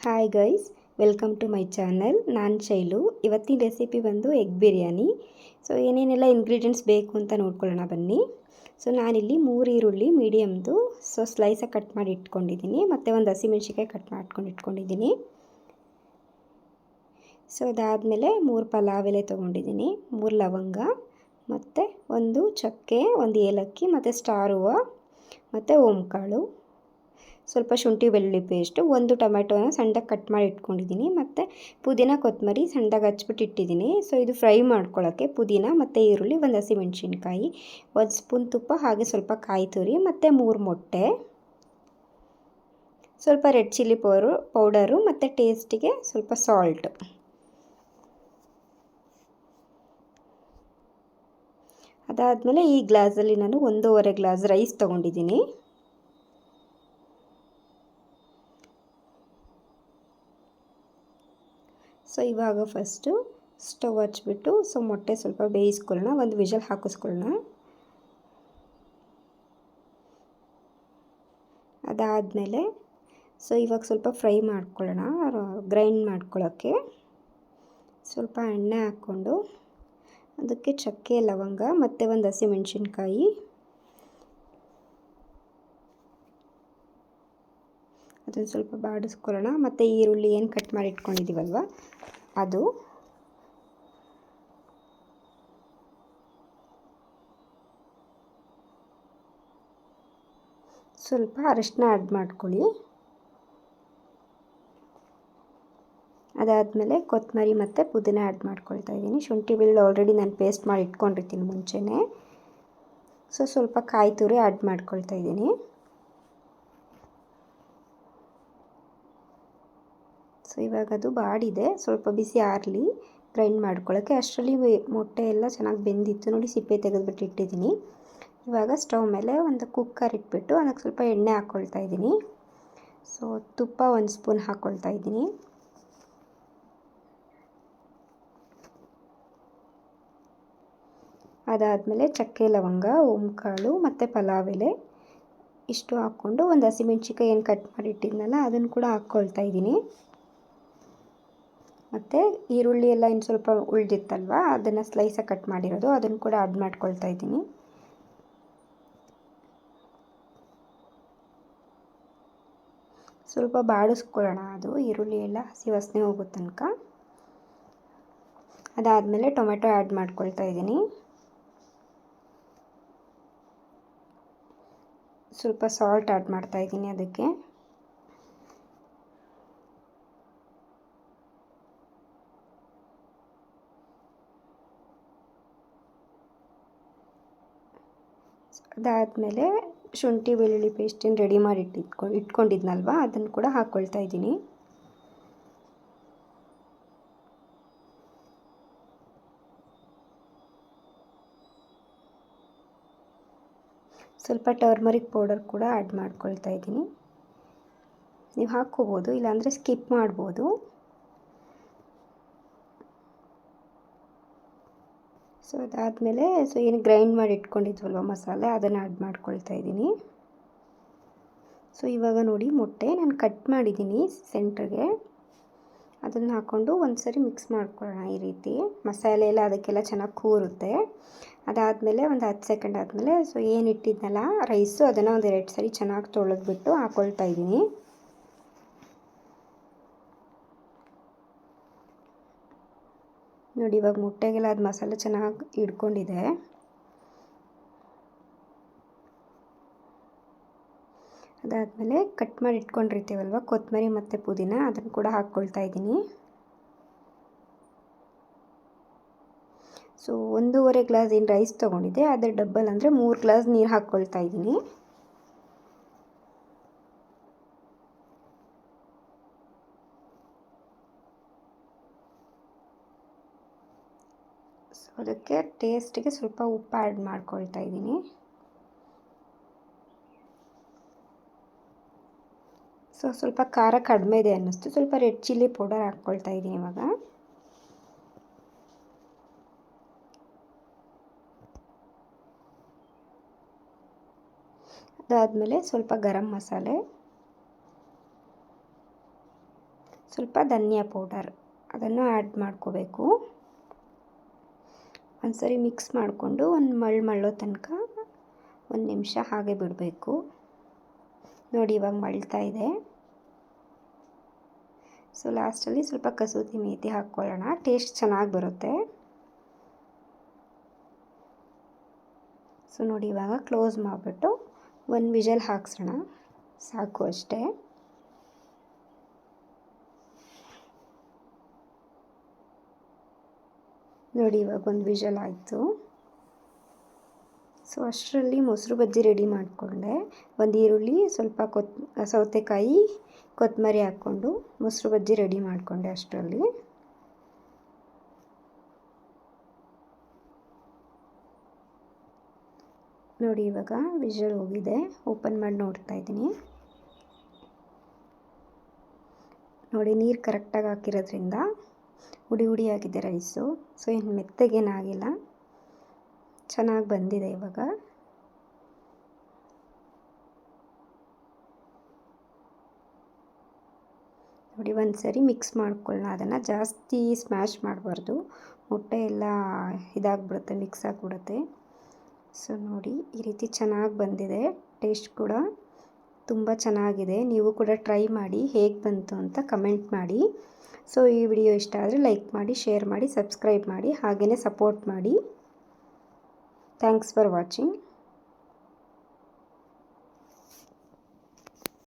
Hi guys, welcome to my channel. ನಾನು ಶೈಲು. ಇವತ್ತಿನ recipe ಬಂದು ಎಗ್ ಬಿರಿಯಾನಿ. ಸೊ ಏನೇನೆಲ್ಲ ಇಂಗ್ರೀಡಿಯೆಂಟ್ಸ್ ಬೇಕು ಅಂತ ನೋಡ್ಕೊಳ್ಳೋಣ ಬನ್ನಿ. ಸೊ ನಾನಿಲ್ಲಿ 3 ಈರುಳ್ಳಿ ಮೀಡಿಯಮ್ದು ಸ್ಲೈಸಾಗಿ ಕಟ್ ಮಾಡಿ ಇಟ್ಕೊಂಡಿದ್ದೀನಿ. ಮತ್ತು ಒಂದು ಹಸಿಮೆಣ್ಸಿಕಾಯಿ ಕಟ್ ಮಾಡ್ಕೊಂಡು ಇಟ್ಕೊಂಡಿದ್ದೀನಿ. ಸೊ ಅದಾದಮೇಲೆ 3 ಪಲಾವ್ ಎಲೆ ತೊಗೊಂಡಿದ್ದೀನಿ, 3 ಲವಂಗ, ಮತ್ತು ಒಂದು ಚಕ್ಕೆ, ಒಂದು ಏಲಕ್ಕಿ, ಮತ್ತು ಸ್ಟಾರ್ ಹೂವು, ಮತ್ತು ಓಂಕಾಳು, ಸ್ವಲ್ಪ ಶುಂಠಿ ಬೆಳ್ಳುಳ್ಳಿ ಪೇಸ್ಟು, ಒಂದು ಟೊಮೆಟೊನ ಸಣ್ಣದಾಗಿ ಕಟ್ ಮಾಡಿ ಇಟ್ಕೊಂಡಿದ್ದೀನಿ, ಮತ್ತು ಪುದೀನ ಕೊತ್ತಂಬರಿ ಸಣ್ಣದಾಗಿ ಹಚ್ಬಿಟ್ಟು ಇಟ್ಟಿದ್ದೀನಿ. ಸೊ ಇದು ಫ್ರೈ ಮಾಡ್ಕೊಳ್ಳೋಕ್ಕೆ ಪುದೀನ ಮತ್ತು ಈರುಳ್ಳಿ, ಒಂದು ಹಸಿಮೆಣ್ಸಿನ್ಕಾಯಿ, 1 ಸ್ಪೂನ್ ತುಪ್ಪ, ಹಾಗೆ ಸ್ವಲ್ಪ ಕಾಯಿ ತುರಿ, ಮತ್ತು 3 ಮೊಟ್ಟೆ, ಸ್ವಲ್ಪ ರೆಡ್ ಚಿಲ್ಲಿ ಪೌಡರು, ಮತ್ತು ಟೇಸ್ಟಿಗೆ ಸ್ವಲ್ಪ ಸಾಲ್ಟ್. ಅದಾದಮೇಲೆ ಈ ಗ್ಲಾಸಲ್ಲಿ ನಾನು 1.5 ಗ್ಲಾಸ್ ರೈಸ್ ತೊಗೊಂಡಿದ್ದೀನಿ. ಸೊ ಇವಾಗ ಫಸ್ಟು ಸ್ಟವ್ ಹಚ್ಬಿಟ್ಟು ಮೊಟ್ಟೆ ಸ್ವಲ್ಪ ಬೇಯಿಸ್ಕೊಳ್ಳೋಣ, ಒಂದು ವಿಷಲ್ ಹಾಕಿಸ್ಕೊಳ್ಳೋಣ. ಅದಾದಮೇಲೆ ಇವಾಗ ಸ್ವಲ್ಪ ಫ್ರೈ ಮಾಡ್ಕೊಳ್ಳೋಣ. ಗ್ರೈಂಡ್ ಮಾಡ್ಕೊಳ್ಳೋಕ್ಕೆ ಸ್ವಲ್ಪ ಎಣ್ಣೆ ಹಾಕ್ಕೊಂಡು ಅದಕ್ಕೆ ಚಕ್ಕೆ, ಲವಂಗ, ಮತ್ತು ಒಂದು ಹಸಿಮೆಣ್ಸಿನ್ಕಾಯಿ, ಅದನ್ನು ಸ್ವಲ್ಪ ಬಾಡಿಸ್ಕೊಳ್ಳೋಣ. ಮತ್ತು ಈರುಳ್ಳಿ ಏನು ಕಟ್ ಮಾಡಿ ಇಟ್ಕೊಂಡಿದ್ದೀವಲ್ವ ಅದು, ಸ್ವಲ್ಪ ಅರಿಶಿನ ಆ್ಯಡ್ ಮಾಡ್ಕೊಳ್ಳಿ. ಅದಾದಮೇಲೆ ಕೊತ್ತಂಬರಿ ಮತ್ತು ಪುದೀನ ಆ್ಯಡ್ ಮಾಡ್ಕೊಳ್ತಾ ಇದ್ದೀನಿ. ಶುಂಠಿ ಬೆಳ್ಳುಳ್ಳಿ ಆಲ್ರೆಡಿ ನಾನು ಪೇಸ್ಟ್ ಮಾಡಿ ಇಟ್ಕೊಂಡಿರ್ತೀನಿ ಮುಂಚೆನೇ. ಸ್ವಲ್ಪ ಕಾಯಿ ತುರಿ ಆ್ಯಡ್ ಮಾಡ್ಕೊಳ್ತಾ ಇದ್ದೀನಿ. ಇವಾಗ ಅದು ಬಾಡಿದೆ, ಸ್ವಲ್ಪ ಬಿಸಿ ಆರಲಿ ಗ್ರೈಂಡ್ ಮಾಡ್ಕೊಳ್ಳೋಕ್ಕೆ. ಅಷ್ಟರಲ್ಲಿ ಮೊಟ್ಟೆ ಎಲ್ಲ ಚೆನ್ನಾಗಿ ಬೆಂದಿತ್ತು ನೋಡಿ, ಸಿಪ್ಪೆ ತೆಗೆದುಬಿಟ್ಟು ಇಟ್ಟಿದ್ದೀನಿ. ಇವಾಗ ಸ್ಟವ್ ಮೇಲೆ ಒಂದು ಕುಕ್ಕರ್ ಇಟ್ಬಿಟ್ಟು ಅದಕ್ಕೆ ಸ್ವಲ್ಪ ಎಣ್ಣೆ ಹಾಕ್ಕೊಳ್ತಾ ಇದ್ದೀನಿ. ತುಪ್ಪ 1 ಸ್ಪೂನ್ ಹಾಕ್ಕೊಳ್ತಾ ಇದ್ದೀನಿ. ಅದಾದಮೇಲೆ ಚಕ್ಕೆ, ಲವಂಗ, ಓಂಕಾಳು, ಮತ್ತು ಪಲಾವ್ ಎಲೆ ಇಷ್ಟು ಹಾಕ್ಕೊಂಡು ಒಂದು ಹಸಿಮೆಣ್ಸಿಕಾಯಿ ಏನು ಕಟ್ ಮಾಡಿ ಇಟ್ಟಿದ್ನಲ್ಲ ಅದನ್ನು ಕೂಡ ಹಾಕ್ಕೊಳ್ತಾ ಇದ್ದೀನಿ. ಮತ್ತು ಈರುಳ್ಳಿ ಎಲ್ಲ ಇನ್ನು ಸ್ವಲ್ಪ ಉಳಿದಿತ್ತಲ್ವ ಅದನ್ನು ಸ್ಲೈಸಾಗಿ ಕಟ್ ಮಾಡಿರೋದು, ಅದನ್ನು ಕೂಡ ಆ್ಯಡ್ ಮಾಡ್ಕೊಳ್ತಾ ಇದ್ದೀನಿ. ಸ್ವಲ್ಪ ಬಾಡಿಸ್ಕೊಳ್ಳೋಣ, ಅದು ಈರುಳ್ಳಿ ಎಲ್ಲ ಹಸಿ ವಾಸನೆ ಹೋಗೋ ತನಕ. ಅದಾದಮೇಲೆ ಟೊಮೆಟೊ ಆ್ಯಡ್ ಮಾಡ್ಕೊಳ್ತಾ ಇದ್ದೀನಿ. ಸ್ವಲ್ಪ ಸಾಲ್ಟ್ ಆ್ಯಡ್ ಮಾಡ್ತಾ ಇದ್ದೀನಿ ಅದಕ್ಕೆ. ಅದಾದಮೇಲೆ ಶುಂಠಿ ಬೆಳ್ಳುಳ್ಳಿ ಪೇಸ್ಟನ್ನು ರೆಡಿ ಮಾಡಿ ಇಟ್ಕೊಂಡಿದ್ನಲ್ವ ಅದನ್ನು ಕೂಡ ಹಾಕ್ಕೊಳ್ತಾ ಇದ್ದೀನಿ. ಸ್ವಲ್ಪ ಟರ್ಮರಿಕ್ ಪೌಡರ್ ಕೂಡ ಆ್ಯಡ್ ಮಾಡ್ಕೊಳ್ತಾ ಇದ್ದೀನಿ. ನೀವು ಹಾಕ್ಕೋಬೋದು, ಇಲ್ಲಾಂದರೆ ಸ್ಕಿಪ್ ಮಾಡ್ಬೋದು. ಅದಾದಮೇಲೆ ಏನು ಗ್ರೈಂಡ್ ಮಾಡಿ ಇಟ್ಕೊಂಡಿದ್ವಲ್ವ ಮಸಾಲೆ ಅದನ್ನು ಆ್ಯಡ್ ಮಾಡ್ಕೊಳ್ತಾ ಇದ್ದೀನಿ. ಇವಾಗ ನೋಡಿ ಮೊಟ್ಟೆ ನಾನು ಕಟ್ ಮಾಡಿದ್ದೀನಿ ಸೆಂಟ್ರಿಗೆ, ಅದನ್ನು ಹಾಕ್ಕೊಂಡು ಒಂದು ಸರಿ ಮಿಕ್ಸ್ ಮಾಡ್ಕೊಳ್ಳೋಣ. ಈ ರೀತಿ ಮಸಾಲೆ ಎಲ್ಲ ಅದಕ್ಕೆಲ್ಲ ಚೆನ್ನಾಗಿ ಕೂರುತ್ತೆ. ಅದಾದಮೇಲೆ ಒಂದು 10 ಸೆಕೆಂಡ್ ಆದಮೇಲೆ ಏನು ಇಟ್ಟಿದ್ನಲ್ಲ ರೈಸು ಅದನ್ನು ಒಂದು 2 ಸರಿ ಚೆನ್ನಾಗಿ ತೊಳೆದ್ಬಿಟ್ಟು ಹಾಕ್ಕೊಳ್ತಾ ಇದ್ದೀನಿ. ನೋಡಿ ಇವಾಗ ಮೊಟ್ಟೆಗೆಲ್ಲ ಅದು ಮಸಾಲೆ ಚೆನ್ನಾಗಿ ಹಿಡ್ಕೊಂಡಿದೆ. ಅದಾದಮೇಲೆ ಕಟ್ ಮಾಡಿ ಇಟ್ಕೊಂಡಿರ್ತೀವಲ್ವ ಕೊತ್ತಂಬರಿ ಮತ್ತು ಪುದೀನ ಅದನ್ನು ಕೂಡ ಹಾಕ್ಕೊಳ್ತಾ ಇದ್ದೀನಿ. 1.5 ಗ್ಲಾಸ್ ಏನು ರೈಸ್ ತೊಗೊಂಡಿದ್ದೆ ಅದ್ರ ಡಬ್ಬಲ್ ಅಂದರೆ 3 ಗ್ಲಾಸ್ ನೀರು ಹಾಕ್ಕೊಳ್ತಾ ಇದ್ದೀನಿ. ಅದಕ್ಕೆ ಟೇಸ್ಟಿಗೆ ಸ್ವಲ್ಪ ಉಪ್ಪು ಆ್ಯಡ್ ಮಾಡ್ಕೊಳ್ತಾ ಇದ್ದೀನಿ. ಸ್ವಲ್ಪ ಖಾರ ಕಡಿಮೆ ಇದೆ ಅನ್ನಿಸ್ತು, ಸ್ವಲ್ಪ ರೆಡ್ ಚಿಲ್ಲಿ ಪೌಡರ್ ಹಾಕ್ಕೊಳ್ತಾ ಇದ್ದೀನಿ ಇವಾಗ. ಅದಾದಮೇಲೆ ಸ್ವಲ್ಪ ಗರಂ ಮಸಾಲೆ, ಸ್ವಲ್ಪ ಧನಿಯಾ ಪೌಡರ್ ಅದನ್ನು ಆ್ಯಡ್ ಮಾಡ್ಕೋಬೇಕು. ಒಂದು ಸರಿ ಮಿಕ್ಸ್ ಮಾಡಿಕೊಂಡು ಒಂದು ಮಳ್ಳೋ ತನಕ 1 ನಿಮಿಷ ಹಾಗೆ ಬಿಡಬೇಕು. ನೋಡಿ ಇವಾಗ ಮಳ್ತಾ ಇದೆ. ಸೊ ಲಾಸ್ಟಲ್ಲಿ ಸ್ವಲ್ಪ ಕಸೂತಿ ಮೇಥಿ ಹಾಕ್ಕೊಳ್ಳೋಣ, ಟೇಸ್ಟ್ ಚೆನ್ನಾಗಿ ಬರುತ್ತೆ. ಸೊ ನೋಡಿ ಇವಾಗ ಕ್ಲೋಸ್ ಮಾಡಿಬಿಟ್ಟು 1 ವಿಷಲ್ ಹಾಕ್ಸೋಣ, ಸಾಕು ಅಷ್ಟೇ. ನೋಡಿ ಇವಾಗ 1 ವಿಷಲ್ ಆಯಿತು. ಸೊ ಅಷ್ಟರಲ್ಲಿ ಮೊಸರು ಬಜ್ಜಿ ರೆಡಿ ಮಾಡಿಕೊಂಡೆ. ಒಂದು ಈರುಳ್ಳಿ, ಸ್ವಲ್ಪ ಸೌತೆಕಾಯಿ, ಕೊತ್ತಂಬರಿ ಹಾಕ್ಕೊಂಡು ಮೊಸರು ಬಜ್ಜಿ ರೆಡಿ ಮಾಡಿಕೊಂಡೆ ಅಷ್ಟರಲ್ಲಿ. ನೋಡಿ ಇವಾಗ ವಿಷಲ್ ಹೋಗಿದೆ, ಓಪನ್ ಮಾಡಿ ನೋಡ್ತಾ ಇದ್ದೀನಿ. ನೋಡಿ ನೀರು ಕರೆಕ್ಟಾಗಿ ಹಾಕಿರೋದ್ರಿಂದ ಹುಡಿ ಆಗಿದೆ ರೈಸು. ಸೊ ಏನು ಮೆತ್ತಗೇನಾಗಿಲ್ಲ, ಚೆನ್ನಾಗಿ ಬಂದಿದೆ ಇವಾಗ. ನೋಡಿ ಒಂದು ಸರಿ ಮಿಕ್ಸ್ ಮಾಡ್ಕೊಳ್ಳೋಣ, ಅದನ್ನು ಜಾಸ್ತಿ ಸ್ಮ್ಯಾಶ್ ಮಾಡಬಾರ್ದು, ಮೊಟ್ಟೆ ಎಲ್ಲ ಇದಾಗ್ಬಿಡುತ್ತೆ, ಮಿಕ್ಸ್ ಆಗಿಬಿಡುತ್ತೆ. ಸೊ ನೋಡಿ ಈ ರೀತಿ ಚೆನ್ನಾಗಿ ಬಂದಿದೆ, ಟೇಸ್ಟ್ ಕೂಡ ತುಂಬ ಚೆನ್ನಾಗಿದೆ. ನೀವು ಕೂಡ ಟ್ರೈ ಮಾಡಿ, ಹೇಗೆ ಬಂತು ಅಂತ ಕಮೆಂಟ್ ಮಾಡಿ. ಸೊ ಈ ವಿಡಿಯೋ ಇಷ್ಟ ಆದರೆ ಲೈಕ್ ಮಾಡಿ, ಶೇರ್ ಮಾಡಿ, ಸಬ್ಸ್ಕ್ರೈಬ್ ಮಾಡಿ, ಹಾಗೆಯೇ ಸಪೋರ್ಟ್ ಮಾಡಿ. Thanks for watching.